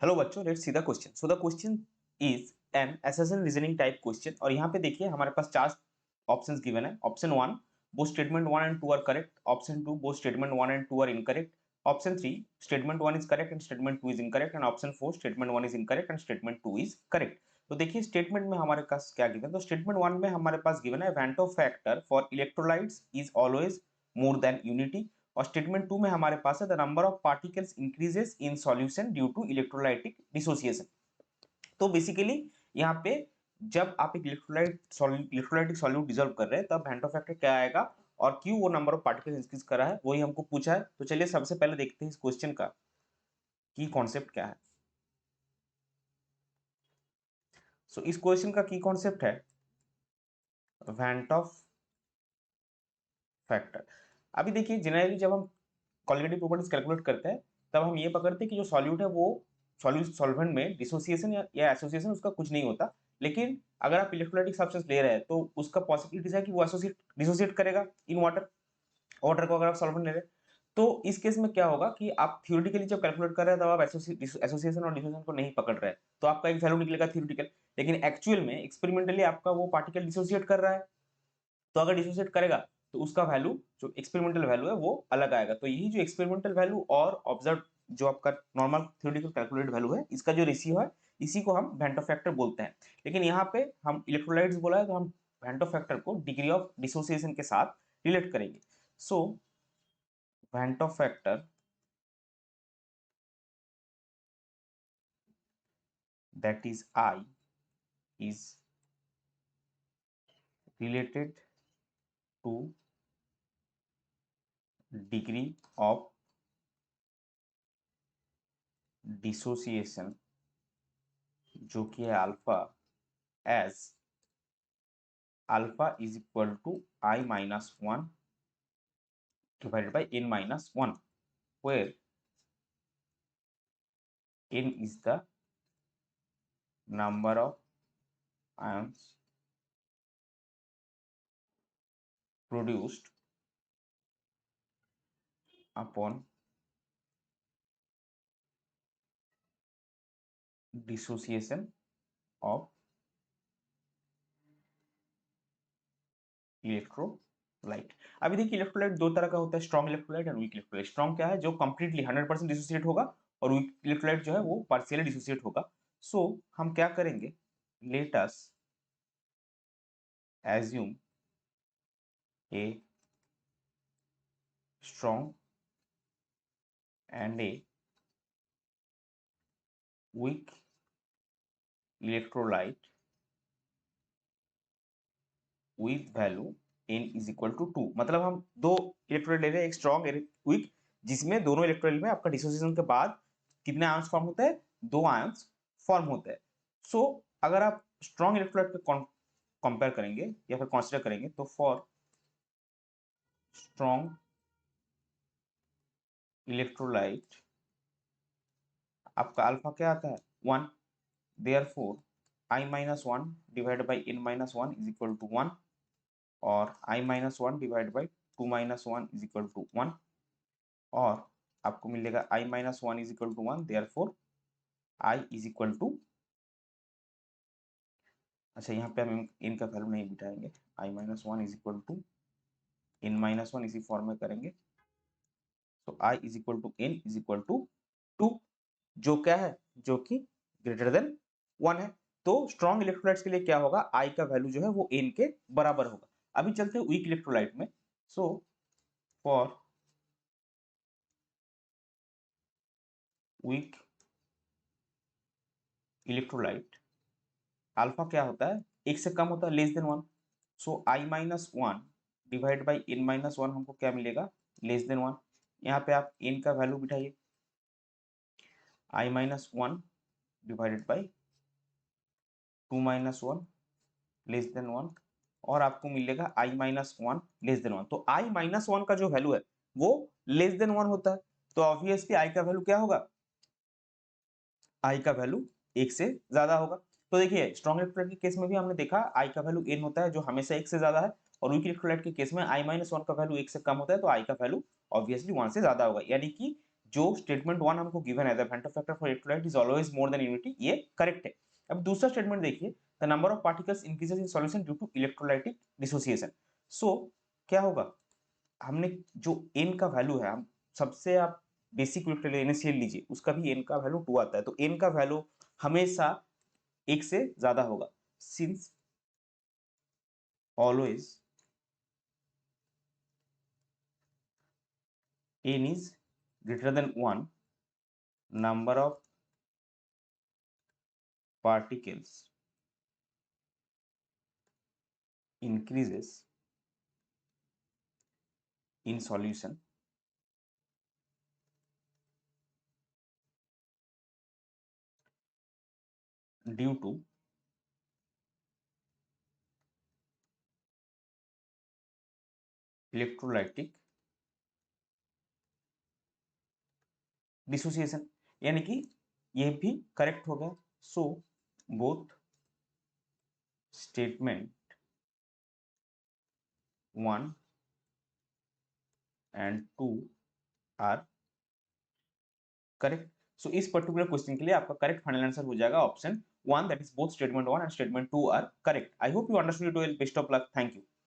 Hello बच्चों, let's see the question. So the question is an assertion reasoning type question और यहाँ पे देखिए हमारे पास चार ऑप्शंस गिवन है। Option 1 both statement 1 and 2 are correct, option 2 both statement 1 and 2 are incorrect, option 3 statement 1 is correct and statement 2 is incorrect and option 4 statement 1 is incorrect and statement 2 is correct. तो देखिए statement में हमारे पास क्या given है। तो statement 1 में हमारे पास गिवन है van't Hoff factor for electrolytes is always more than unity, और स्टेटमेंट 2 में हमारे पास है the number of particles increases in solution due to electrolytic dissociation. तो बेसिकली यहाँ पे जब आप एक इलेक्ट्रोलाइटिक सॉल्यूट डिजोल्व कर रहे हैं तब वेंटो फैक्टर क्या आएगा और क्यों वो नंबर ऑफ पार्टिकल्स इंक्रीज कर रहा है वही हमको पूछा है। तो चलिए सबसे पहले देखते हैं इस क्वेश्चन का की कॉन्सेप्ट क्या है। सो इस क्वेश्चन का की कॉन्सेप्ट है वेंटो फैक्टर। अभी देखिए जनरली जब हम कोलिगेटिव प्रॉपर्टीज कैलकुलेट करते हैं तब हम ये पकड़ते हैं कि जो सॉल्यूट है वो सॉल्वेंट में डिसोसिएशन या एसोसिएशन उसका कुछ नहीं होता। लेकिन अगर आप इलेक्ट्रोलाइटिक सब्सटेंस ले रहे हैं तो उसका पॉसिबिलिटीज है कि वो डिसोसिएट करेगा इन वाटर। वाटर को अगर आप सॉल्वेंट ले रहे हैं तो इस केस में क्या होगा कि आप थ्योरेटिकली जब कैलकुलेट कर रहे हैं तब आप एसोसिएशन और डिसोसिएशन को नहीं पकड़ रहे हैं, तो आपका एक वैल्यू निकलेगा थ्योरेटिकल। लेकिन एक्चुअल में एक्सपेरिमेंटली आपका वो पार्टिकल डिसोसिएट कर रहा है, तो अगर डिसोसिएट करेगा तो उसका वैल्यू जो एक्सपेरिमेंटल वैल्यू है वो अलग आएगा। तो यही जो एक्सपेरिमेंटल वैल्यू और ऑब्जर्व जो आपका नॉर्मल थ्योरेटिकल कैलकुलेटेड वैल्यू है इसका जो रेशियो है इसी को हम वेंटो फैक्टर बोलते हैं। लेकिन यहाँ पे हम इलेक्ट्रोलाइट्स बोला है तो हम वेंटो फैक्टर को डिग्री ऑफ डिसोसिएशन के साथ रिलेट करेंगे। So van't Hoff factor that is I is related to degree of dissociation जो कि है alpha, as alpha is equal to I minus 1 divided by n minus 1, where n is the number of ions produced upon dissociation of electrolyte. अभी देखिए electrolyte दो तरह का होता है, स्ट्रॉन्ग इलेक्ट्रोलाइट और वीक इलेक्ट्रोलाइट। स्ट्रॉन्ग क्या है जो कंप्लीटली 100% डिसोसिएट होगा और वीक इलेक्ट्रोलाइट जो है वो पार्शियली डिसोसिएट होगा। सो हम क्या करेंगे, let us assume a strong and a weak electrolyte with value n is equal to 2। मतलब हम दो इलेक्ट्रोलाइट ले रहे हैं, एक स्ट्रॉन्ग एक वीक, जिसमें दोनों इलेक्ट्रोलाइट में आपका डिसोसिएशन के बाद कितने आयंस फॉर्म होते हैं, दो आयंस फॉर्म होते हैं। सो अगर आप स्ट्रॉन्ग इलेक्ट्रोलाइट पे कंपेयर करेंगे या फिर कंसीडर करेंगे तो फॉर स्ट्रॉन्ग इलेक्ट्रोलाइट आपका अल्फा क्या आता है 1, therefore I minus 1 divided by n minus 1 is equal to 1, और I minus 1 divided by 2 minus 1 is equal to 1, और आपको मिलेगा I minus 1 is equal to 1, therefore I is equal to, अच्छा यहाँ पे हम n का वैल्यू नहीं बिठाएंगे, I minus 1 is equal to n minus 1 इसी फॉर्म में करेंगे। तो I is equal to n is equal to 2, जो क्या है, जो कि ग्रेटर देन 1 है। तो स्ट्रॉन्ग इलेक्ट्रोलाइट्स के लिए क्या होगा, I का वैल्यू जो है वो n के बराबर होगा। अभी चलते हैं वीक इलेक्ट्रोलाइट में। So for weak electrolyte alpha क्या होता है, एक से कम होता है, less than 1। So I minus 1 divide by n minus 1 हमको क्या मिलेगा, लेस देन 1। यहाँ पे आप n का वैल्यू बिठाइए, I minus 1 divided by 2 minus 1 less than 1, और आपको मिलेगा I माइनस 1 लेस देन 1। तो I माइनस 1 का जो वैल्यू है वो लेस देन 1 होता है, तो ऑब्वियसली I का वैल्यू क्या होगा, I का वैल्यू 1 से ज्यादा होगा। तो देखिए स्ट्रॉन्ग इलेक्ट्रोलाइट के केस में भी हमने देखा I का वैल्यू n होता है जो हमेशा 1 से ज्यादा है, और वीक इलेक्ट्रोलाइट के केस में I माइनस 1 का वैल्यू 1 से कम होता है तो I का वैल्यू ऑब्वियसली 1 से ज्यादा होगा। यानी कि जो स्टेटमेंट 1 हमको गिवन है, the van't Hoff factor for electrolyte is always more than unity, ये करेक्ट है। अब दूसरा स्टेटमेंट देखिए, the number of particles increases in solution due to electrolytic dissociation. So क्या होगा, हमने जो n का वैल्यू है, हम सबसे आप बेसिक NaCl लीजिए, उसका भी n का वैल्यू 2 आता है, तो n का वैल्यू हमेशा 1 से ज्यादा होगा, since always n is greater than 1, number of particles increases in solution due to electrolytic dissociation, यानी कि ये भी करेक्ट हो गया। So both statement 1 and 2 are correct. So इस पर्टिकुलर क्वेश्चन के लिए आपका करेक्ट फाइनल आंसर हो जाएगा option 1, that is both statement 1 and statement 2 are correct. I hope you understood it well. Best of luck, thank you.